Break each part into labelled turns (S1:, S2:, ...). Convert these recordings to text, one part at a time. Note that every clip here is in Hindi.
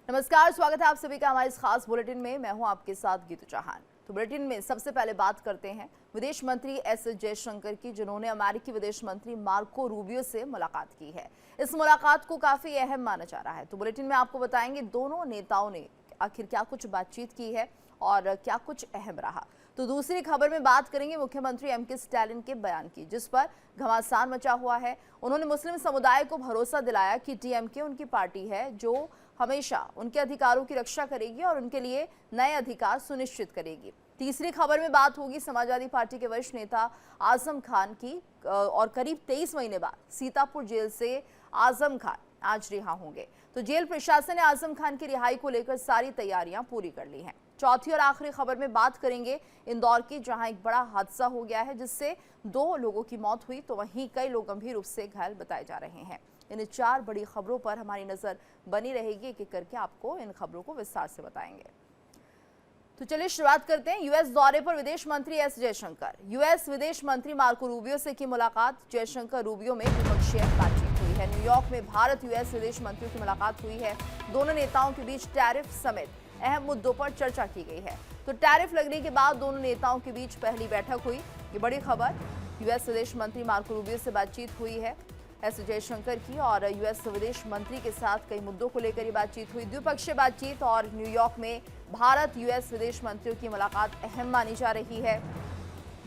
S1: नमस्कार, स्वागत है आप सभी का हमारे इस खास बुलेटिन में। मैं हूं आपके साथ गीतू चौहान। तो बुलेटिन में सबसे पहले बात करते हैं विदेश मंत्री एस जयशंकर की, जिन्होंने अमेरिकी विदेश मंत्री मार्को रूबियो से मुलाकात की है। इस मुलाकात को काफी अहम माना जा रहा है। तो बुलेटिन में आपको बताएंगे दोनों नेताओं ने आखिर क्या कुछ बातचीत की है और क्या कुछ अहम रहा। तो दूसरी खबर में बात करेंगे मुख्यमंत्री एम के स्टालिन के बयान की, जिस पर घमासान मचा हुआ है। उन्होंने मुस्लिम समुदाय को भरोसा दिलाया कि डीएमके उनकी पार्टी है जो हमेशा उनके अधिकारों की रक्षा करेगी और उनके लिए नए अधिकार सुनिश्चित करेगी। तीसरी खबर में बात होगी समाजवादी पार्टी के वरिष्ठ नेता आजम खान की, और करीब 23 महीने बाद सीतापुर जेल से आजम खान आज रिहा होंगे। तो जेल प्रशासन ने आजम खान की रिहाई को लेकर सारी तैयारियां पूरी कर ली हैं। चौथी और आखिरी खबर में बात करेंगे इंदौर की, जहां एक बड़ा हादसा हो गया है जिससे 2 लोगों की मौत हुई, तो वहीं कई लोग गंभीर रूप से घायल बताए जा रहे हैं। इन 4 बड़ी खबरों पर हमारी नजर बनी रहेगी। एक एक करके आपको इन खबरों को विस्तार से बताएंगे। तो चलिए शुरुआत करते हैं। यूएस दौरे पर विदेश मंत्री एस जयशंकर। यूएस विदेश मंत्री मार्को रूबियो से की मुलाकात। जयशंकर रूबियो में द्विपक्षीय बातचीत हुई है। न्यूयॉर्क में भारत यूएस विदेश मंत्रियों की मुलाकात हुई है। दोनों नेताओं के बीच टैरिफ समेत अहम मुद्दों पर चर्चा की गई है। तो टैरिफ लगने के बाद दोनों नेताओं के बीच पहली बैठक हुई। ये बड़ी खबर। यूएस विदेश मंत्री मार्को रूबियो से बातचीत हुई है एस जयशंकर की, और यूएस विदेश मंत्री के साथ कई मुद्दों को लेकर ये बातचीत हुई। द्विपक्षीय बातचीत और न्यूयॉर्क में भारत यूएस विदेश मंत्रियों की मुलाकात अहम मानी जा रही है।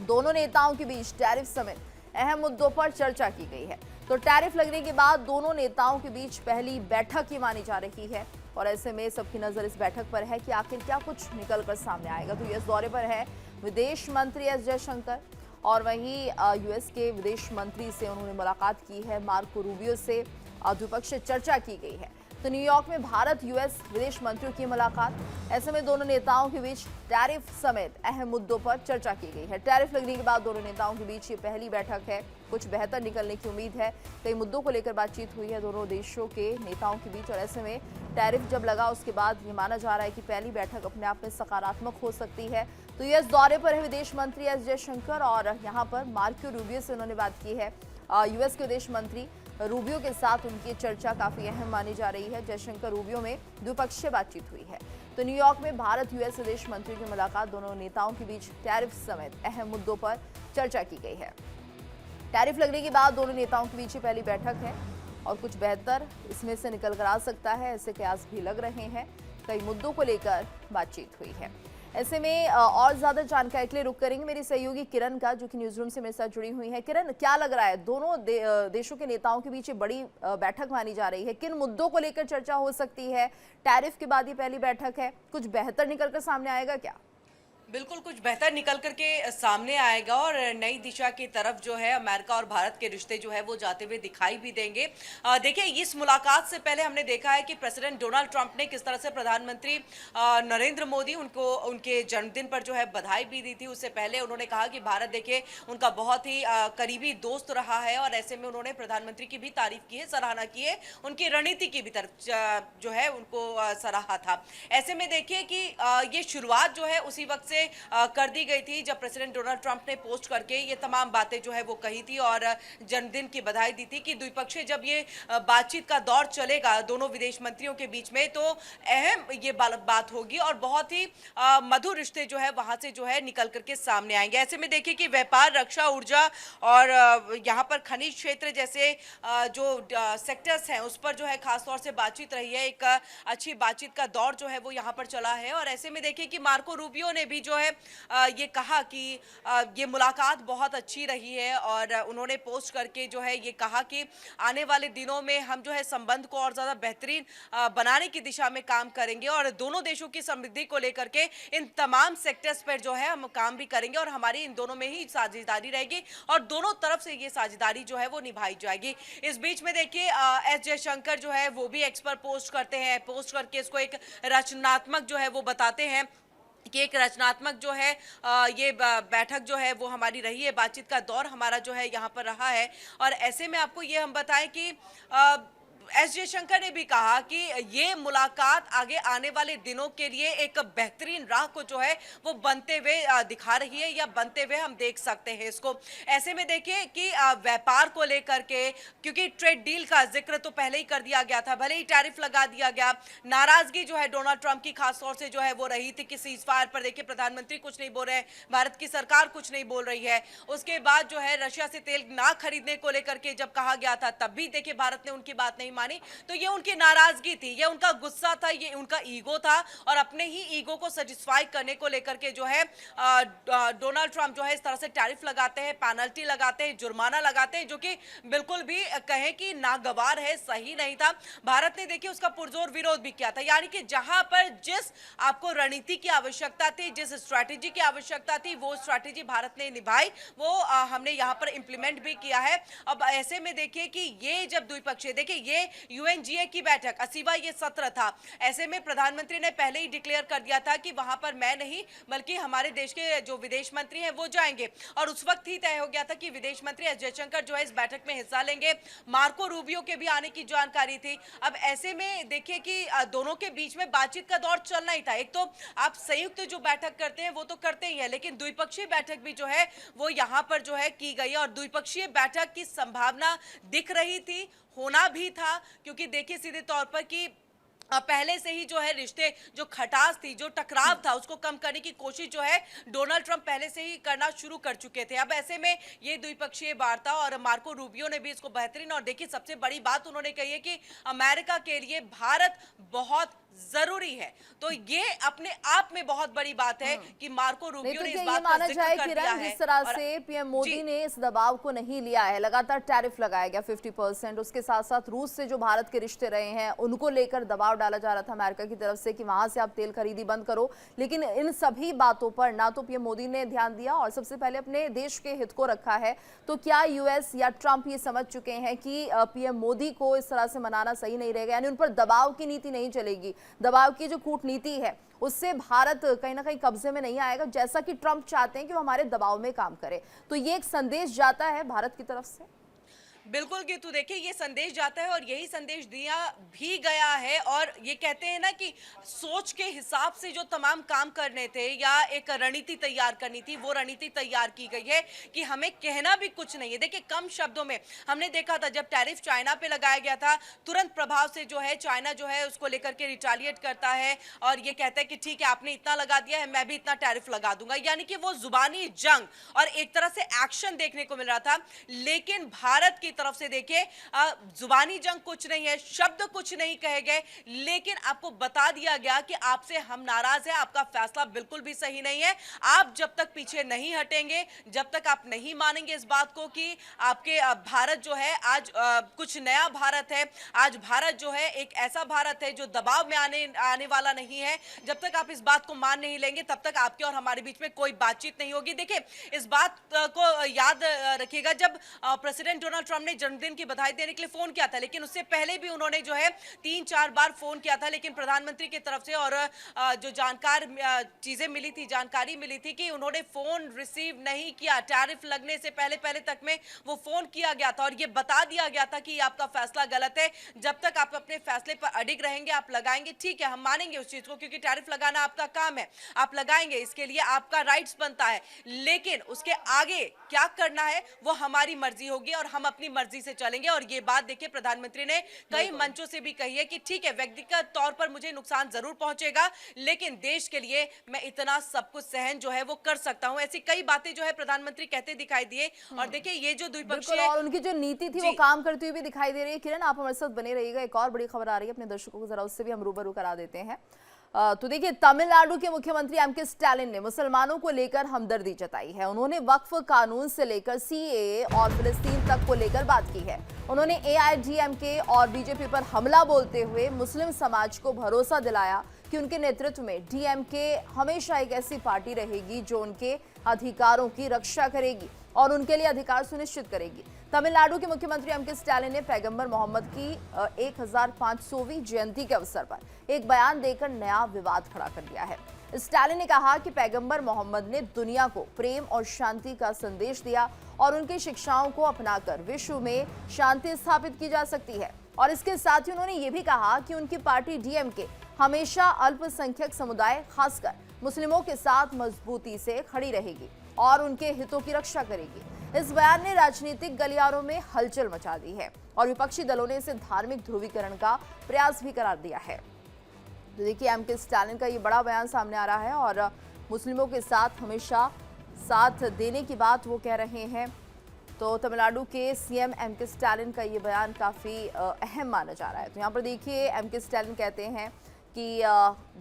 S1: दोनों नेताओं के बीच टैरिफ समेत अहम मुद्दों पर चर्चा की गई है। तो टैरिफ लगने के बाद दोनों नेताओं के बीच पहली बैठक ही मानी जा रही है, और ऐसे में सबकी नजर इस बैठक पर है कि आखिर क्या कुछ निकलकर सामने आएगा। तो यूएस दौरे पर है विदेश मंत्री एस जयशंकर, और वहीं यूएस के विदेश मंत्री से उन्होंने मुलाकात की है। मार्को रूबियो से द्विपक्षीय चर्चा की गई है। तो न्यूयॉर्क में भारत यूएस विदेश मंत्रियों की मुलाकात। ऐसे में दोनों नेताओं के बीच टैरिफ समेत अहम मुद्दों पर चर्चा की गई है। टैरिफ लगने के बाद दोनों नेताओं के बीच ये पहली बैठक है। कुछ बेहतर निकलने की उम्मीद है। कई मुद्दों को लेकर बातचीत हुई है दोनों देशों के नेताओं के बीच, और ऐसे में टैरिफ जब लगा उसके बाद ये माना जा रहा है कि पहली बैठक अपने आप में सकारात्मक हो सकती है। तो यूएस दौरे पर है विदेश मंत्री एस जयशंकर, और यहाँ पर मार्को रूबियो से उन्होंने बात की है। यूएस के विदेश मंत्री रूबियो के साथ उनकी चर्चा काफी अहम मानी जा रही है। जयशंकर रूबियो में द्विपक्षीय बातचीत हुई है। तो न्यूयॉर्क में भारत यूएस विदेश मंत्रियों की मुलाकात। दोनों नेताओं के बीच टैरिफ समेत अहम मुद्दों पर चर्चा की गई है। टैरिफ लगने के बाद दोनों नेताओं के बीच पहली बैठक है, और कुछ बेहतर इसमें से निकल कर आ सकता है, ऐसे कयास भी लग रहे हैं। कई मुद्दों को लेकर बातचीत हुई है। ऐसे में और ज्यादा जानकारी के लिए रुक करेंगे मेरी सहयोगी किरण का, जो कि न्यूज रूम से मेरे साथ जुड़ी हुई है। किरण, क्या लग रहा है, दोनों देशों के नेताओं के बीच बड़ी बैठक मानी जा रही है, किन मुद्दों को लेकर चर्चा हो सकती है? टैरिफ के बाद ही पहली बैठक है, कुछ बेहतर निकलकर सामने आएगा क्या?
S2: बिल्कुल कुछ बेहतर निकल करके सामने आएगा, और नई दिशा की तरफ जो है अमेरिका और भारत के रिश्ते जो है वो जाते हुए दिखाई भी देंगे। देखिए, इस मुलाकात से पहले हमने देखा है कि प्रेसिडेंट डोनाल्ड ट्रंप ने किस तरह से प्रधानमंत्री नरेंद्र मोदी उनको उनके जन्मदिन पर जो है बधाई भी दी थी। उससे पहले उन्होंने कहा कि भारत देखिए उनका बहुत ही करीबी दोस्त रहा है, और ऐसे में उन्होंने प्रधानमंत्री की भी तारीफ की है, सराहना की है, उनकी रणनीति की भी तरफ जो है उनको सराहा था। ऐसे में देखिए कि ये शुरुआत जो है उसी वक्त से कर दी गई थी जब प्रेसिडेंट डोनाल्ड ट्रंप ने पोस्ट करके ये तमाम बातें जो है वो कही थी और जन्मदिन की बधाई दी थी कि द्विपक्षीय जब ये बातचीत का दौर चलेगा दोनों विदेश मंत्रियों के बीच में, तो अहम ये बात होगी और बहुत ही मधुर रिश्ते जो है वहां से जो है निकल करके सामने आएंगे। ऐसे में देखिए कि व्यापार, रक्षा, ऊर्जा और यहाँ पर खनिज क्षेत्र जैसे जो सेक्टर्स हैं उस पर जो है खासतौर से बातचीत रही है। एक अच्छी बातचीत का दौर जो है वो यहाँ पर चला है, और ऐसे में देखिए कि मार्को रूबियो ने भी जो है ये कहा कि ये मुलाकात बहुत अच्छी रही है, और उन्होंने पोस्ट करके जो है ये कहा कि आने वाले दिनों में हम जो है संबंध को और ज़्यादा बेहतरीन बनाने की दिशा में काम करेंगे, और दोनों देशों की समृद्धि को लेकर के इन तमाम सेक्टर्स पर जो है हम काम भी करेंगे, और हमारी इन दोनों में ही साझेदारी रहेगी और दोनों तरफ से ये साझेदारी जो है वो निभाई जाएगी। इस बीच में देखिए एस जयशंकर जो है वो भी एक्स पर पोस्ट करते हैं, पोस्ट करके इसको एक रचनात्मक जो है वो बताते हैं कि एक रचनात्मक जो है ये बैठक जो है वो हमारी रही है, बातचीत का दौर हमारा जो है यहाँ पर रहा है। और ऐसे में आपको ये हम बताएं कि एस जयशंकर ने भी कहा कि ये मुलाकात आगे आने वाले दिनों के लिए एक बेहतरीन राह को जो है वो बनते हुए दिखा रही है, या बनते हुए हम देख सकते हैं इसको। ऐसे में देखिए कि व्यापार को लेकर के, क्योंकि ट्रेड डील का जिक्र तो पहले ही कर दिया गया था, भले ही टैरिफ लगा दिया गया, नाराजगी जो है डोनाल्ड ट्रंप की खास तौर से जो है वो रही थी कि सीज फायर पर। देखिए प्रधानमंत्री कुछ नहीं बोल रहे हैं, भारत की सरकार कुछ नहीं बोल रही है। उसके बाद जो है रशिया से तेल ना खरीदने को लेकर के जब कहा गया था, तब भी देखिए भारत ने उनकी बात नहीं मानी। तो ये उनकी नाराजगी थी, ये उनका गुस्सा था, ये उनका ईगो था, और अपने ही ईगो को सेटिस्फाई करने को लेकर के जो है डोनाल्ड ट्रंप जो है इस तरह से टैरिफ लगाते हैं, पेनल्टी लगाते हैं, जुर्माना लगाते हैं, जो कि बिल्कुल भी कहें कि नागवार है, सही नहीं था। भारत ने देखिए उसका पुरजोर विरोध भी किया था। यानी कि जहां पर जिस आपको रणनीति की आवश्यकता थी, जिस स्ट्रैटेजी की आवश्यकता थी, वो स्ट्रैटेजी भारत ने निभाई, वो हमने यहां पर इंप्लीमेंट भी किया है। अब ऐसे में देखिए कि ये जब द्विपक्षीय, देखिए ये यूएनजीए की बैठक 80वां ये सत्र था, ऐसे में प्रधानमंत्री ने पहले ही डिक्लेयर कर दिया था कि वहां पर मैं नहीं बल्कि हमारे देश के जो विदेश मंत्री हैं वो जाएंगे, और उस वक्त ही तय हो गया था कि विदेश मंत्री एस जयशंकर जो है इस बैठक में हिस्सा लेंगे। मार्को रूबियो के भी आने की जानकारी थी। अब ऐसे में देखिए कि दोनों के बीच में बातचीत का दौर चलना ही था। एक तो आप संयुक्त जो बैठक करते हैं वो तो करते ही है, लेकिन द्विपक्षीय बैठक भी जो है वो यहाँ पर जो है की गई, और द्विपक्षीय बैठक की संभावना दिख रही थी, होना भी था, क्योंकि देखिए सीधे तौर पर कि पहले से ही जो है रिश्ते, जो खटास थी, जो टकराव था, उसको कम करने की कोशिश जो है डोनाल्ड ट्रंप पहले से ही करना शुरू कर चुके थे। अब ऐसे में ये द्विपक्षीय वार्ता, और मार्को रूबियो ने भी इसको बेहतरीन, और देखिए सबसे बड़ी बात उन्होंने कही है कि अमेरिका के लिए भारत बहुत जरूरी है। तो ये अपने आप में बहुत बड़ी बात है कि मार्को रूबियो ने इस बात का जिक्र कर दिया है।
S1: जिस तरह से पीएम मोदी ने इस दबाव को नहीं लिया है, लगातार टैरिफ लगाया गया 50%, उसके साथ साथ रूस से जो भारत के रिश्ते रहे हैं उनको लेकर दबाव डाला जा रहा था अमेरिका की तरफ से कि वहां से आप तेल खरीदी बंद करो, लेकिन इन सभी बातों पर ना तो पीएम मोदी ने ध्यान दिया और सबसे पहले अपने देश के हित को रखा है। तो क्या यूएस या ट्रंप ये समझ चुके हैं कि पीएम मोदी को इस तरह से मनाना सही नहीं रहेगा, यानी उन पर दबाव की नीति नहीं चलेगी, दबाव की जो कूटनीति है उससे भारत कहीं ना कहीं कब्जे में नहीं आएगा, जैसा कि ट्रंप चाहते हैं कि वो हमारे दबाव में काम करे। तो ये एक संदेश जाता है भारत की तरफ से।
S2: बिल्कुल गीतू, देखिए ये संदेश जाता है, और यही संदेश दिया भी गया है। और ये कहते हैं ना कि सोच के हिसाब से जो तमाम काम करने थे या एक रणनीति तैयार करनी थी, वो रणनीति तैयार की गई है कि हमें कहना भी कुछ नहीं है। देखिए कम शब्दों में हमने देखा था जब टैरिफ चाइना पे लगाया गया था, तुरंत प्रभाव से जो है चाइना जो है उसको लेकर के रिटालिएट करता है और ये कहता है कि ठीक है आपने इतना लगा दिया है, मैं भी इतना टैरिफ लगा दूंगा। यानी कि वो जुबानी जंग और एक तरह से एक्शन देखने को मिल रहा था। लेकिन भारत की तरफ से देखिए जुबानी जंग कुछ नहीं है, शब्द कुछ नहीं कहे गए, लेकिन आपको बता दिया गया कि आपसे हम नाराज हैं, आपका फैसला बिल्कुल भी सही नहीं है। आप जब तक पीछे नहीं हटेंगे, जब तक आप नहीं मानेंगे इस बात को कि आपके भारत जो है आज कुछ नया भारत है, आज भारत जो है एक ऐसा भारत है जो दबाव में आने वाला नहीं है, जब तक आप इस बात को मान नहीं लेंगे तब तक आपके और हमारे बीच में कोई बातचीत नहीं होगी। देखिए इस बात को याद रखिएगा, जब प्रेसिडेंट डोनाल्ड ट्रंप ने जन्मदिन की बधाई देने के लिए फोन किया था, लेकिन उससे पहले भी उन्होंने जो है 3-4 बार फोन किया था, लेकिन प्रधानमंत्री की तरफ से और जो चीजें मिली थी, जानकारी मिली थी कि उन्होंने फोन रिसीव नहीं किया। टैरिफ लगने से पहले तक में वो फोन किया गया था और ये बता दिया गया था कि आपका फैसला गलत है, जब तक आप अपने फैसले पर अडिग रहेंगे, आप लगाएंगे, ठीक है हम मानेंगे उस चीज को, क्योंकि टैरिफ लगाना आपका काम है, आप लगाएंगे, इसके लिए आपका राइट्स बनता है, लेकिन उसके आगे क्या करना है वो हमारी मर्जी होगी और हम अपनी मर्जी से चलेंगे। और ये बात देखिए प्रधानमंत्री ने कई मंचों से भी कही है कि ठीक है व्यक्तिगत तौर पर मुझे नुकसान जरूर पहुंचेगा, लेकिन देश के लिए मैं इतना सब कुछ सहन जो है वो कर सकता हूं। ऐसी कई बातें जो है प्रधानमंत्री कहते दिखाई दिए। और देखिए ये जो द्विपक्षीय
S1: और उनकी जो नीति थी वो काम करती हुई भी दिखाई दे रही है। किरण आप हमारे साथ बने रहिएगा, एक और बड़ी खबर आ रही है अपने दर्शकों को जरा उससे भी हम रूबरू करा देते हैं। तो देखिए तमिलनाडु के मुख्यमंत्री एम.के. स्टालिन ने मुसलमानों को लेकर हमदर्दी जताई है। उन्होंने वक्फ कानून से लेकर सीएए और फिलिस्तीन तक को लेकर बात की है। उन्होंने एआईएडीएमके और बीजेपी पर हमला बोलते हुए मुस्लिम समाज को भरोसा दिलाया कि उनके नेतृत्व में डीएमके हमेशा एक ऐसी पार्टी रहेगी जो उनके अधिकारों की रक्षा करेगी और उनके लिए अधिकार सुनिश्चित करेगी। तमिलनाडु के मुख्यमंत्री एम.के. स्टालिन ने पैगंबर मोहम्मद की 1500वीं जयंती के अवसर पर एक बयान देकर नया विवाद खड़ा कर दिया है। स्टालिन ने कहा कि पैगंबर मोहम्मद ने दुनिया को प्रेम और शांति का संदेश दिया और उनकी शिक्षाओं को अपनाकर विश्व में शांति स्थापित की जा सकती है। और इसके साथ ही उन्होंने ये भी कहा कि उनकी पार्टी डीएमके हमेशा अल्पसंख्यक समुदाय खासकर मुस्लिमों के साथ मजबूती से खड़ी रहेगी और उनके हितों की रक्षा करेगी। इस बयान ने राजनीतिक गलियारों में हलचल मचा दी है और विपक्षी दलों ने इसे धार्मिक ध्रुवीकरण का प्रयास भी करार दिया है। तो देखिए, एमके स्टालिन का ये बड़ा बयान सामने आ रहा है और मुस्लिमों के साथ हमेशा साथ देने की बात वो कह रहे हैं। तो तमिलनाडु के सीएम एमके स्टालिन का ये बयान काफ़ी अहम माना जा रहा है। तो यहाँ पर देखिए, एमके स्टालिन कहते हैं कि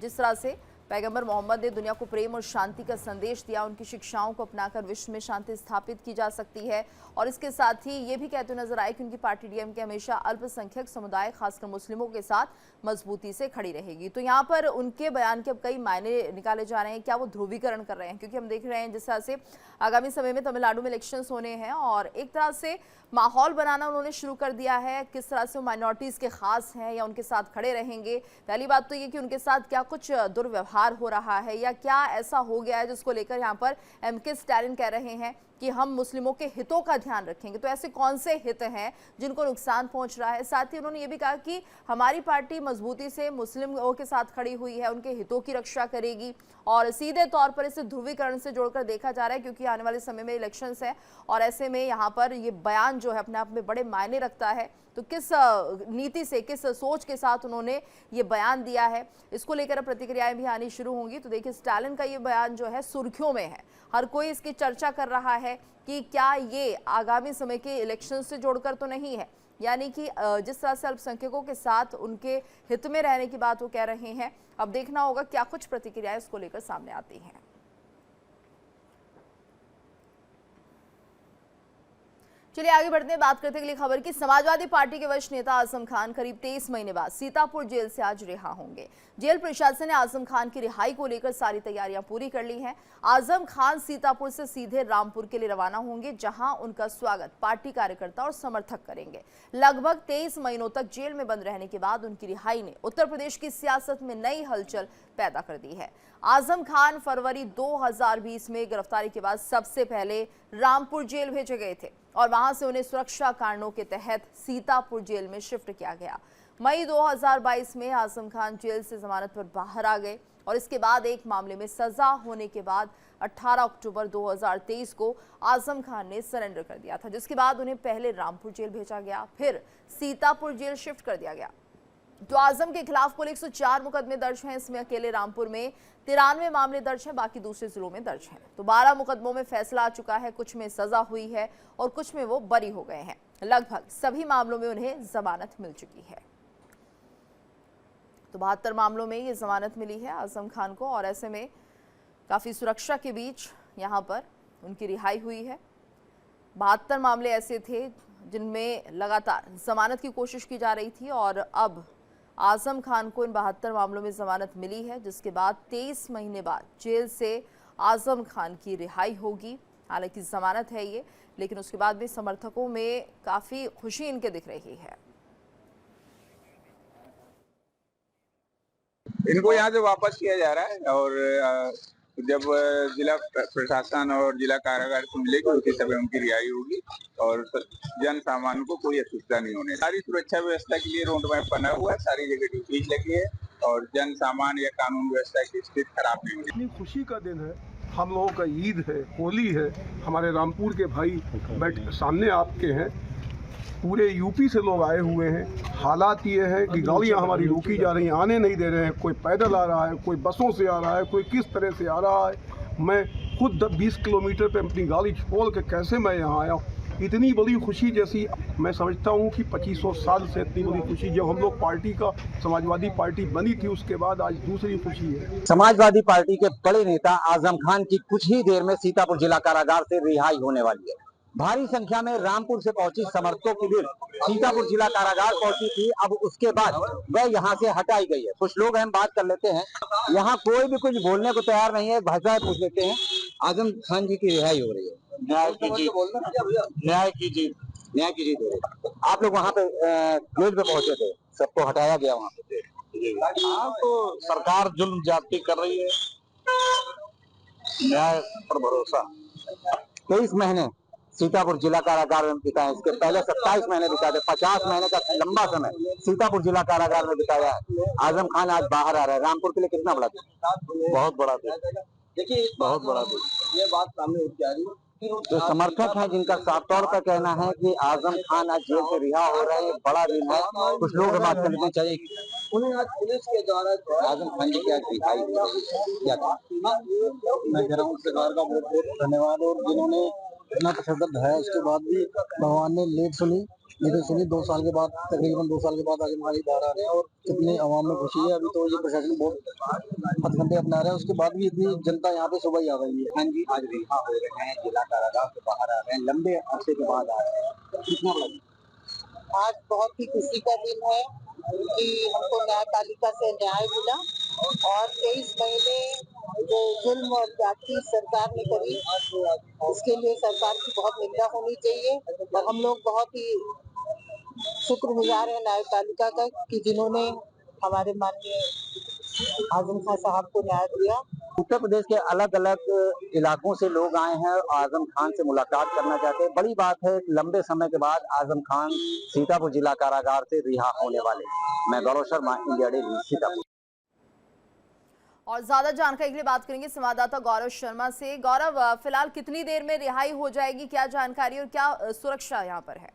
S1: जिस तरह से पैगंबर मोहम्मद ने दुनिया को प्रेम और शांति का संदेश दिया, उनकी शिक्षाओं को अपनाकर विश्व में शांति स्थापित की जा सकती है। और इसके साथ ही ये भी कहते नजर आए कि उनकी पार्टी डीएमके हमेशा अल्पसंख्यक समुदाय खासकर मुस्लिमों के साथ मजबूती से खड़ी रहेगी। तो यहाँ पर उनके बयान के अब कई मायने निकाले जा रहे हैं। क्या वो ध्रुवीकरण कर रहे हैं? क्योंकि हम देख रहे हैं जिस तरह से आगामी समय में तमिलनाडु में इलेक्शंस होने हैं और एक तरह से माहौल बनाना उन्होंने शुरू कर दिया है। किस तरह से वो माइनॉरिटीज़ के खास हैं या उनके साथ खड़े रहेंगे। पहली बात तो ये कि उनके साथ क्या कुछ दुर्व्यवहार हो रहा है या क्या ऐसा हो गया है जिसको लेकर यहाँ पर एमके स्टालिन कह रहे हैं कि हम मुस्लिमों के हितों का ध्यान रखेंगे। तो ऐसे कौन से हित हैं जिनको नुकसान पहुंच रहा है? साथ ही उन्होंने ये भी कहा कि हमारी पार्टी मजबूती से मुस्लिमों के साथ खड़ी हुई है, उनके हितों की रक्षा करेगी और सीधे तौर पर इसे ध्रुवीकरण से जोड़कर देखा जा रहा है क्योंकि आने वाले समय में इलेक्शंस है और ऐसे में यहाँ पर ये बयान जो है अपने आप में बड़े मायने रखता है। तो किस नीति से, किस सोच के साथ उन्होंने ये बयान दिया है, इसको लेकर प्रतिक्रियाएं भी आनी शुरू होंगी। तो देखिए, स्टालिन का ये बयान जो है सुर्खियों में है, हर कोई इसकी चर्चा कर रहा है कि क्या ये आगामी समय के इलेक्शन से जोड़कर तो नहीं है, यानी कि जिस तरह से अल्पसंख्यकों के साथ उनके हित में रहने की बात वो कह रहे हैं। अब देखना होगा क्या कुछ प्रतिक्रियाएं इसको लेकर सामने आती हैं। चलिए आगे बढ़ते हैं, बात करते हैं अगली खबर की। समाजवादी पार्टी के वरिष्ठ नेता आजम खान करीब 23 महीने बाद सीतापुर जेल से आज रिहा होंगे। जेल प्रशासन ने आजम खान की रिहाई को लेकर सारी तैयारियां पूरी कर ली हैं। आजम खान सीतापुर से सीधे रामपुर के लिए रवाना होंगे, जहां उनका स्वागत पार्टी कार्यकर्ता और समर्थक करेंगे। लगभग 23 महीनों तक जेल में बंद रहने के बाद उनकी रिहाई ने उत्तर प्रदेश की सियासत में नई हलचल पैदा कर दी है। आजम खान फरवरी 2020 में गिरफ्तारी के बाद सबसे पहले रामपुर जेल भेजे गए थे और वहां से उन्हें सुरक्षा कारणों के तहत सीतापुर जेल में शिफ्ट किया गया। मई 2022 में आजम खान जेल से जमानत पर बाहर आ गए और इसके बाद एक मामले में सजा होने के बाद 18 अक्टूबर 2023 को आजम खान ने सरेंडर कर दिया था, जिसके बाद उन्हें पहले रामपुर जेल भेजा गया, फिर सीतापुर जेल शिफ्ट कर दिया गया। तो आजम के खिलाफ कुल 104 मुकदमे दर्ज हैं। इसमें अकेले रामपुर में 93 मामले दर्ज हैं, बाकी दूसरे जिलों में दर्ज हैं। तो 12 मुकदमों में फैसला आ चुका है, कुछ में सजा हुई है और कुछ में वो बरी हो गए हैं। लगभग सभी मामलों में उन्हें जमानत मिल चुकी है। तो 72 मामलों में ये जमानत मिली है आजम खान को और ऐसे में काफ़ी सुरक्षा के बीच यहाँ पर उनकी रिहाई हुई है। 72 मामले ऐसे थे जिनमें लगातार जमानत की कोशिश की जा रही थी और अब आजम खान को इन 72 मामलों में जमानत मिली है, जिसके बाद 23 महीने बाद जेल से आजम खान की रिहाई होगी। हालांकि जमानत है ये, लेकिन उसके बाद भी समर्थकों में काफ़ी खुशी इनके दिख रही है।
S3: इनको यहाँ से वापस किया जा रहा है और जब जिला प्रशासन और जिला कारागार से मिलेगी उसी समय उनकी रिहाई होगी और जन सामान्य को कोई असुविधा नहीं होने। सारी सुरक्षा व्यवस्था के लिए रोड मैप बना हुआ है, सारी जगह ड्यूटीज लगी है और जन सामान्य या कानून व्यवस्था की स्थिति खराब नहीं होगी।
S4: इतनी खुशी का दिन है, हम लोगों का ईद है, होली है। हमारे रामपुर के भाई सामने आपके हैं, पूरे यूपी से लोग आए हुए हैं। हालात ये है कि गाड़ियाँ हमारी रोकी जा रही हैं, आने नहीं दे रहे हैं। कोई पैदल आ रहा है, कोई बसों से आ रहा है, कोई किस तरह से आ रहा है। मैं खुद 20 किलोमीटर पे अपनी गाड़ी छोड़ के कैसे मैं यहाँ आया। इतनी बड़ी खुशी जैसी मैं समझता हूँ कि 2500 साल से इतनी बड़ी खुशी जब हम लोग पार्टी का समाजवादी पार्टी बनी थी उसके बाद आज दूसरी खुशी है।
S5: समाजवादी पार्टी के बड़े नेता आजम खान की कुछ ही देर में सीतापुर जिला कारागार से रिहाई होने वाली है। भारी संख्या में रामपुर से पहुंची समर्थकों की भीड़ सीतापुर जिला कारागार पहुंची थी। अब उसके बाद वह यहाँ से हटाई गई है। कुछ लोग हम बात कर लेते हैं, यहाँ कोई भी कुछ बोलने को तैयार नहीं है। भाषा पूछ लेते हैं। आजम खान जी की रिहाई हो रही है, न्याय की जीत, न्याय की जीत, न्याय की जीत हो रही है। आप लोग वहाँ पे जेल पे पहुंचे थे, सबको हटाया गया वहाँ पे।
S6: हाँ, तो सरकार जुल्म ज्यादती कर रही है, न्याय पर भरोसा।
S5: 23 महीने सीतापुर जिला कारागार में बिताए। इसके पहले 27 महीने बिताए थे। 50 महीने का लंबा समय सीतापुर जिला कारागार में बिताया है। आजम खान आज बाहर आ रहा है। रामपुर के लिए कितना बड़ा दिन?
S6: बहुत बड़ा दिन।
S5: देखिए
S6: बहुत बड़ा दिन।
S5: ये बात सामने उठ आ रही है। जो समर्थक हैं जिनका साफ तौर पर कहना है कि आजम खान आज जेल से रिहा हो रहे हैं, बड़ा दिन है। कुछ लोग बात करने चाहिए। उन्हें आज पुलिस के द्वारा आजम खान की क्या रिहाई क्या?
S6: मैं कह रहा हूँ सरकार का बहुत बहुत धन्यवाद। और जिन्होंने इतना तशद्दुद है उसके बाद भी भगवान ने लेट सुनी, लेकिन सुनी। 2 साल के बाद, तकरीबन 2 साल के बाद आजम खान बाहर आ रहे हैं और कितने अवाम में खुशी है। अभी तो ये प्रशासन बहुत हथकंडे अपना रहे हैं, उसके बाद भी इतनी जनता यहाँ पे सुबह ही आ गई है।
S5: खान जी आज रिहा हो रहे हैं, जिला कारागार से बाहर आ रहे हैं, लंबे अरसे के बाद आ रहे हैं। कितना लगा?
S7: आज बहुत ही खुशी का दिन है कि हमको न्यायपालिका से न्याय मिला और 23 महीने जो जुल्म और जाति सरकार ने करी, इसके लिए सरकार की बहुत निंदा होनी चाहिए। और हम लोग बहुत ही शुक्रगुजार हैं न्यायपालिका का कि जिन्होंने हमारे माननीय आजम खान साहब को न्याय दिया।
S5: उत्तर प्रदेश के अलग अलग इलाकों से लोग आए हैं और आजम खान से मुलाकात करना चाहते हैं। बड़ी बात है, लंबे समय के बाद आजम खान सीतापुर जिला कारागार से रिहा होने वाले। मैं गौरव शर्मा, इंडिया डेली, सीतापुर।
S1: और ज्यादा जानकारी के लिए बात करेंगे संवाददाता गौरव शर्मा से। गौरव, फिलहाल कितनी देर में रिहाई हो जाएगी, क्या जानकारी और क्या सुरक्षा यहाँ पर है?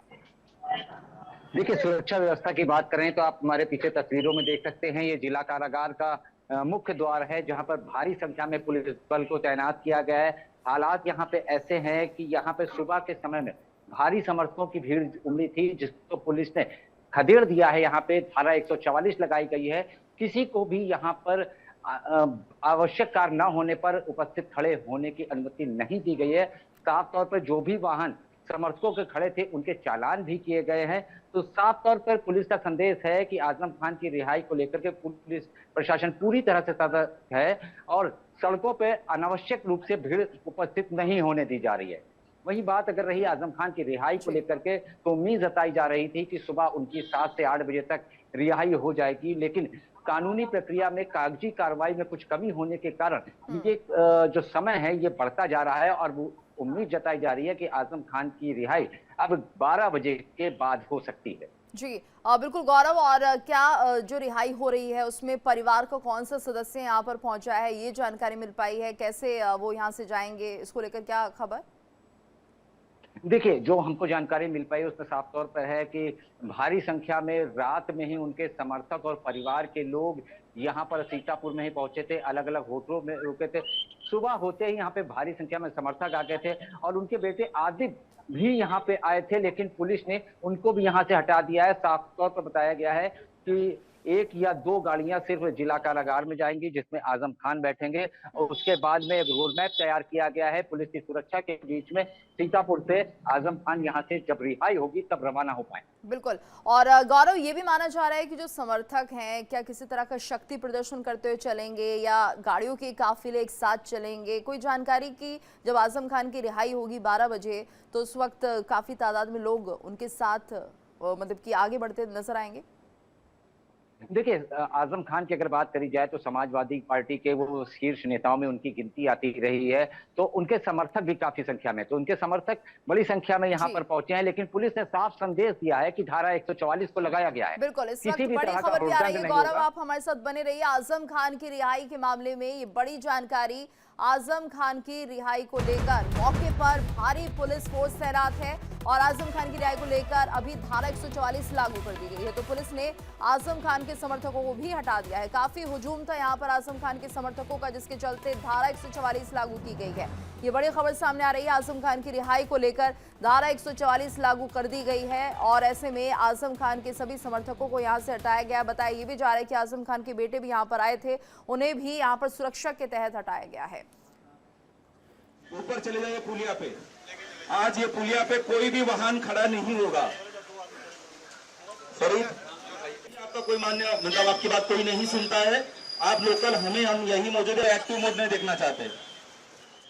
S5: देखिए, सुरक्षा व्यवस्था की बात करें तो आप हमारे पीछे तस्वीरों में देख सकते हैं। ये जिला कारागार का मुख्य द्वार है जहां पर भारी संख्या में पुलिस बल को तैनात किया गया है। हालात यहाँ पे ऐसे हैं कि यहाँ पे सुबह के समय में भारी समर्थकों की भीड़ उमड़ी थी, जिसको पुलिस ने खदेड़ दिया है। यहाँ पे धारा 144 लगाई गई है। किसी को भी यहाँ पर आवश्यक कार्य न होने पर उपस्थित खड़े होने की अनुमति नहीं दी गई है। साफ तौर पर जो भी वाहन समर्थकों के खड़े थे उनके चालान भी किए गए हैं। तो साफ तौर पर पुलिस का संदेश है कि आजम खान की रिहाई को लेकर के पुलिस प्रशासन पूरी तरह से सतर्क है और सड़कों पर अनावश्यक रूप से भीड़ उपस्थित नहीं होने दी जा रही है। वही बात अगर रही आजम खान की रिहाई को लेकर के, तो उम्मीद जताई जा रही थी कि सुबह उनकी 7 से 8 बजे तक रिहाई हो जाएगी, लेकिन कानूनी प्रक्रिया में कागजी कार्रवाई में कुछ कमी होने के कारण ये जो समय है ये बढ़ता जा रहा है और वो उम्मीद जताई जा रही है कि आजम खान की रिहाई अब 12 बजे के बाद हो सकती है।
S1: जी बिल्कुल गौरव, और क्या जो रिहाई हो रही है उसमें परिवार का कौन सा सदस्य यहाँ पर पहुंचा है, ये जानकारी मिल पाई है? कैसे वो यहाँ से जाएंगे, इसको लेकर क्या खबर?
S5: देखिए, जो हमको जानकारी मिल पाई उसमें साफ तौर पर है कि भारी संख्या में रात में ही उनके समर्थक और परिवार के लोग यहाँ पर सीतापुर में ही पहुंचे थे, अलग अलग होटलों में रुके थे। सुबह होते ही यहाँ पे भारी संख्या में समर्थक आ गए थे और उनके बेटे आदिब भी यहाँ पे आए थे, लेकिन पुलिस ने उनको भी यहाँ से हटा दिया है। साफ तौर पर बताया गया है कि 1 या 2 गाड़ियां सिर्फ जिला कारागार में जाएंगी जिसमें आजम खान बैठेंगे और उसके बाद में एक रोड मैप तैयार किया गया है पुलिस की सुरक्षा के बीच में। सीतापुर से आजम खान यहां से जब रिहाई होगी तब रवाना हो पाए।
S1: बिल्कुल। और गौरव, ये भी माना जा रहा है कि जो समर्थक हैं क्या किसी तरह का शक्ति प्रदर्शन करते हुए चलेंगे या गाड़ियों के काफिले एक साथ चलेंगे? कोई जानकारी की जब आजम खान की रिहाई होगी 12 बजे तो उस वक्त काफी तादाद में लोग उनके साथ मतलब कि आगे बढ़ते नजर आएंगे?
S5: देखिए, आजम खान की अगर बात करी जाए तो समाजवादी पार्टी के वो शीर्ष नेताओं में उनकी गिनती आती रही है, तो उनके समर्थक भी काफी संख्या में, तो उनके समर्थक बड़ी संख्या में यहाँ पर पहुंचे हैं। लेकिन पुलिस ने साफ संदेश दिया है कि धारा 144 को लगाया गया है।
S1: बिल्कुल, इस वक्त बड़ी खबर भी आ रही है। गौरव, आप हमारे साथ बने रहिए। आजम खान की रिहाई के मामले में ये बड़ी जानकारी। आजम खान की रिहाई को लेकर मौके पर भारी पुलिस फोर्स तैनात है और आजम खान की रिहाई को लेकर अभी धारा 144 लागू कर दी गई है। तो पुलिस ने आजम खान के समर्थकों को भी हटा दिया है। काफी हुजूम था यहाँ पर आजम खान के समर्थकों का, जिसके चलते धारा 144 लागू की गई है। ये बड़ी खबर सामने आ रही है। आजम खान की रिहाई को लेकर धारा 144 लागू कर दी गई है और ऐसे में आजम खान के सभी समर्थकों को यहाँ से हटाया गया। बताया ये भी जा रहा है कि आजम खान के बेटे भी यहाँ पर आए थे, उन्हें भी यहाँ पर सुरक्षा के तहत हटाया गया है।
S8: ऊपर चले जाइए पुलिया पे। आज ये पुलिया पे कोई भी वाहन खड़ा नहीं होगा। सॉरी, आपका कोई मान्य मतलब आपकी बात कोई नहीं सुनता है। आप लोकल, हम यही मौजूद है, एक्टिव मोड नहीं देखना चाहते।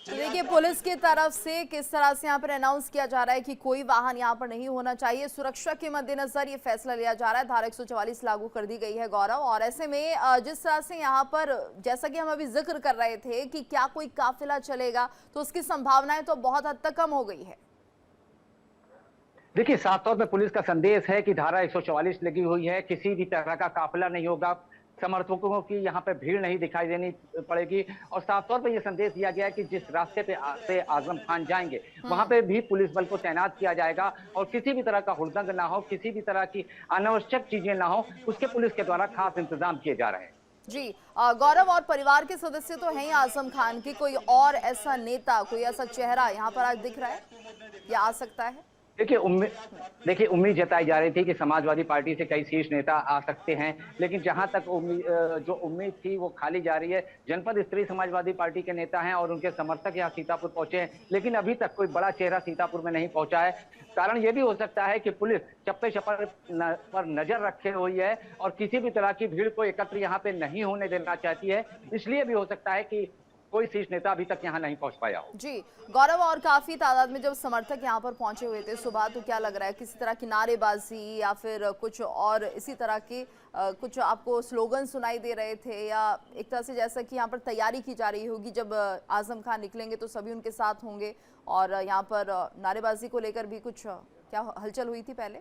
S1: तो देखिए, पुलिस की तरफ से किस तरह से यहाँ पर अनाउंस किया जा रहा है कि कोई वाहन यहाँ पर नहीं होना चाहिए। सुरक्षा के मद्देनजर ये फैसला लिया जा रहा है। धारा 144 लागू कर दी गई है गौरव, और ऐसे में जिस तरह से यहाँ पर जैसा कि हम अभी जिक्र कर रहे थे कि क्या कोई काफिला चलेगा, तो उसकी संभावनाएं तो बहुत हद तक कम हो गई है।
S5: देखिए, साफ तौर पे पुलिस का संदेश है कि धारा 144 लगी हुई है, किसी भी तरह का काफिला नहीं होगा, समर्थकों की यहाँ पे भीड़ नहीं दिखाई देनी पड़ेगी और साफ तौर पे ये संदेश दिया गया है कि जिस रास्ते पे आजम खान जाएंगे वहां पे भी पुलिस बल को तैनात किया जाएगा और किसी भी तरह का हुड़दंग ना हो, किसी भी तरह की अनावश्यक चीजें ना हो, उसके पुलिस के द्वारा खास इंतजाम किए जा रहे हैं।
S1: जी गौरव, और परिवार के सदस्य तो हैं ही आजम खान की, कोई और ऐसा नेता, कोई ऐसा चेहरा यहाँ पर आज दिख रहा है या आ सकता है?
S5: देखिए, उम्मीद जताई जा रही थी कि समाजवादी पार्टी से कई शीर्ष नेता आ सकते हैं, लेकिन जहां तक जो उम्मीद थी वो खाली जा रही है। जनपद स्तरीय समाजवादी पार्टी के नेता हैं और उनके समर्थक यहाँ सीतापुर पहुंचे हैं, लेकिन अभी तक कोई बड़ा चेहरा सीतापुर में नहीं पहुंचा है। कारण ये भी हो सकता है कि पुलिस चप्पे चप्पे पर नजर रखे हुई है और किसी भी तरह की भीड़ को एकत्र यहाँ पे नहीं होने देना चाहती है, इसलिए भी हो सकता है कि कोई शीर्ष नेता अभी तक यहाँ नहीं पहुंच पाया हो।
S1: जी गौरव, और काफी तादाद में जब समर्थक यहाँ पर पहुंचे हुए थे सुबह, तो क्या लग रहा है किसी तरह की नारेबाजी या फिर कुछ और इसी तरह के कुछ आपको स्लोगन सुनाई दे रहे थे, या एक तरह से जैसा कि यहाँ पर तैयारी की जा रही होगी, जब आजम खान निकलेंगे तो सभी उनके साथ होंगे, और यहाँ पर नारेबाजी को लेकर भी कुछ क्या हलचल हुई थी पहले?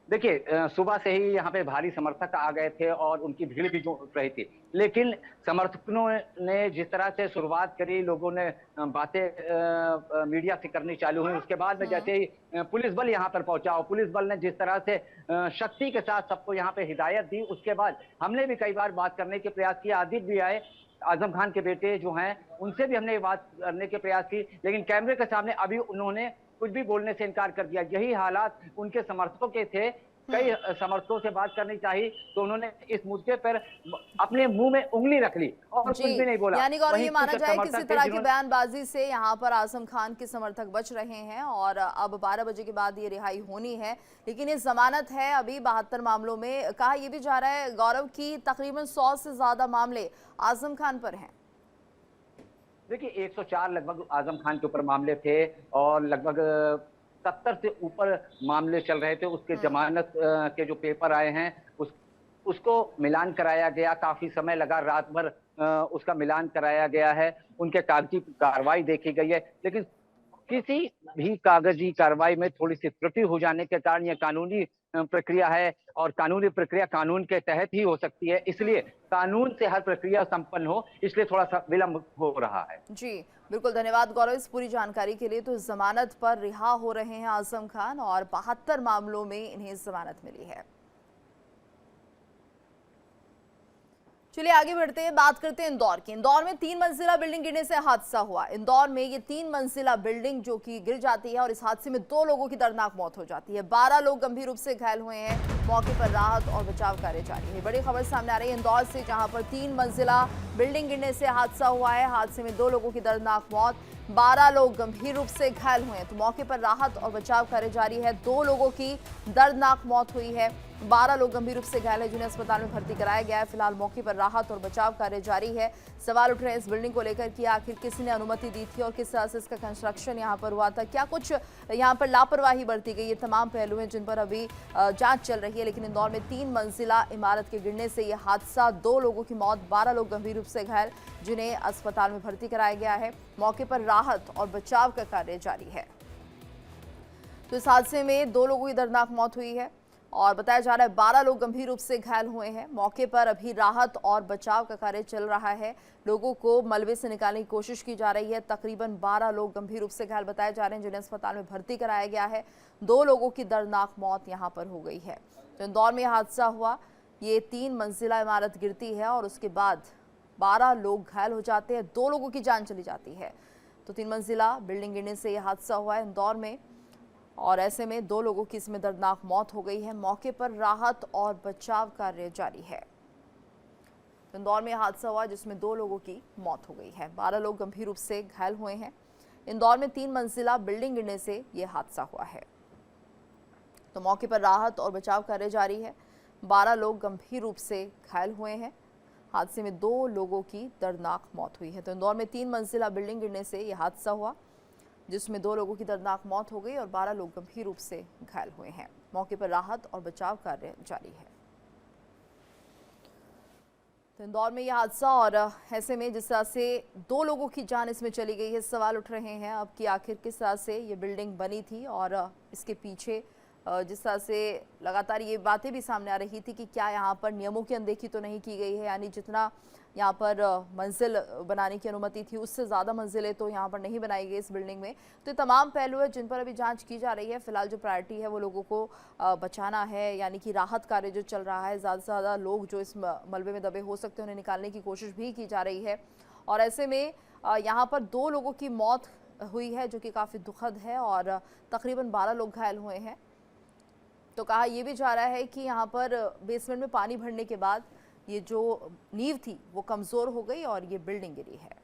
S5: देखिए, सुबह से ही यहाँ पे भारी समर्थक आ गए थे और उनकी भीड़ भी जुट रही थी, लेकिन समर्थकों ने जिस तरह से शुरुआत करी, लोगों ने बातें मीडिया से करनी चालू हुई, उसके बाद में जैसे ही पुलिस बल यहाँ पर पहुंचा और पुलिस बल ने जिस तरह से शक्ति के साथ सबको यहाँ पे हिदायत दी, उसके बाद हमने भी कई बार बात करने के प्रयास किया। आदित्य भी आए, आजम खान के बेटे जो हैं, उनसे भी हमने बात करने के प्रयास की, लेकिन कैमरे के सामने अभी उन्होंने कुछ भी बोलने से इनकार कर दिया। यही हालात उनके समर्थकों के थे, कई समर्थकों से बात करनी चाहिए तो उन्होंने इस मुद्दे पर अपने मुंह में उंगली रख ली और कुछ भी नहीं बोला।
S1: यानी गौरव, ये माना जाए किसी तरह की बयानबाजी से यहाँ पर आजम खान के समर्थक बच रहे हैं और अब 12 बजे के बाद ये रिहाई होनी है, लेकिन ये जमानत है अभी 72 मामलों में। कहा यह भी जा रहा है गौरव की तकरीबन 100 से ज्यादा मामले आजम खान पर हैं।
S5: देखिए, 104 लगभग आजम खान के ऊपर मामले थे और लगभग 70 से ऊपर मामले चल रहे थे। उसके जमानत के जो पेपर आए हैं उसको मिलान कराया गया, काफी समय लगा, रात भर उसका मिलान कराया गया है, उनके कागजी कार्रवाई देखी गई है, लेकिन किसी भी कागजी कार्रवाई में थोड़ी सी त्रुटि हो जाने के कारण यह कानूनी प्रक्रिया है और कानूनी प्रक्रिया कानून के तहत ही हो सकती है, इसलिए कानून से हर प्रक्रिया संपन्न हो, इसलिए थोड़ा सा विलंब हो रहा है।
S1: जी बिल्कुल, धन्यवाद गौरव इस पूरी जानकारी के लिए। तो जमानत पर रिहा हो रहे हैं आजम खान और 72 मामलों में इन्हें जमानत मिली है। चलिए आगे बढ़ते हैं, बात करते हैं इंदौर की। इंदौर में 3 मंजिला बिल्डिंग गिरने से हादसा हुआ। इंदौर में ये 3 मंजिला बिल्डिंग जो कि गिर जाती है और इस हादसे में 2 लोगों की दर्दनाक मौत हो जाती है। 12 लोग गंभीर रूप से घायल हुए हैं। मौके पर राहत और बचाव कार्य जारी है। बड़ी खबर सामने आ रही है इंदौर से, जहां पर 3 मंजिला बिल्डिंग गिरने से हादसा हुआ है। हादसे में 2 लोगों की दर्दनाक मौत, 12 लोग गंभीर रूप से घायल हुए हैं। तो मौके पर राहत और बचाव कार्य जारी है। 2 लोगों की दर्दनाक मौत हुई है, 12 लोग गंभीर रूप से घायल हैं, जिन्हें अस्पताल में भर्ती कराया गया है। फिलहाल मौके पर राहत और बचाव कार्य जारी है। सवाल उठ रहे हैं इस बिल्डिंग को लेकर कि आखिर किसने अनुमति दी थी और किस तरह से इसका कंस्ट्रक्शन यहाँ पर हुआ था, क्या कुछ यहाँ पर लापरवाही बरती गई। ये तमाम पहलू हैं जिन पर अभी जांच चल रही है। लेकिन इंदौर में 3 मंजिला इमारत के गिरने से यह हादसा, 2 लोगों की मौत, 12 लोग गंभीर रूप से घायल, जिन्हें अस्पताल में भर्ती कराया गया है। मौके पर राहत और बचाव का कार्य जारी है। तो इस हादसे में 2 लोगों की दर्दनाक मौत हुई है और बताया जा रहा है 12 लोग गंभीर रूप से घायल हुए हैं। मौके पर अभी राहत और बचाव का कार्य चल रहा है। लोगों को मलबे से निकालने की कोशिश की जा रही है। तकरीबन 12 लोग गंभीर रूप से घायल बताए जा रहे हैं, जिन्हें अस्पताल में भर्ती कराया गया है। 2 लोगों की दर्दनाक मौत यहां पर हो गई है। तो इंदौर में हादसा हुआ, ये 3 मंजिला इमारत गिरती है और उसके बाद 12 लोग घायल हो जाते हैं, 2 लोगों की जान चली जाती है। तो 3 मंजिला बिल्डिंग गिरने से यह हादसा हुआ है इंदौर में और ऐसे में 2 लोगों की इसमें दर्दनाक मौत हो गई है। मौके पर राहत और बचाव कार्य जारी है। इंदौर में हादसा हुआ जिसमें 2 लोगों की मौत हो गई है, 12 लोग गंभीर रूप से घायल हुए हैं। इंदौर में 3 मंजिला बिल्डिंग गिरने से यह हादसा हुआ है। तो मौके पर राहत और बचाव कार्य जारी है। 12 लोग गंभीर रूप से घायल हुए हैं। हादसे में 2 लोगों की दर्दनाक मौत हुई है। तो इंदौर में 3 मंजिला बिल्डिंग गिरने से यह हादसा हुआ जिसमें 2 लोगों की दर्दनाक मौत हो गई और 12 लोग गंभीर रूप से घायल हुए हैं। मौके पर राहत और बचाव कार्य जारी है। तो इंदौर में यह हादसा और ऐसे में जिस तरह से 2 लोगों की जान इसमें चली गई है, सवाल उठ रहे हैं अब कि आखिर किस तरह से ये बिल्डिंग बनी थी और इसके पीछे जिस तरह से लगातार ये बातें भी सामने आ रही थी कि क्या यहाँ पर नियमों की अनदेखी तो नहीं की गई है, यानी जितना यहाँ पर मंजिल बनाने की अनुमति थी उससे ज़्यादा मंजिलें तो यहाँ पर नहीं बनाई गई इस बिल्डिंग में। तो ये तमाम पहलू है जिन पर अभी जांच की जा रही है। फिलहाल जो प्रायोरिटी है वो लोगों को बचाना है, यानी कि राहत कार्य जो चल रहा है, ज़्यादा से ज़्यादा लोग जो इस मलबे में दबे हो सकते हैं उन्हें निकालने की कोशिश भी की जा रही है। और ऐसे में यहाँ पर 2 लोगों की मौत हुई है जो कि काफ़ी दुखद है और तकरीबन 12 लोग घायल हुए हैं। तो कहा यह भी जा रहा है कि यहाँ पर बेसमेंट में पानी भरने के बाद ये जो नींव थी वो कमज़ोर हो गई और ये बिल्डिंग गिरी है।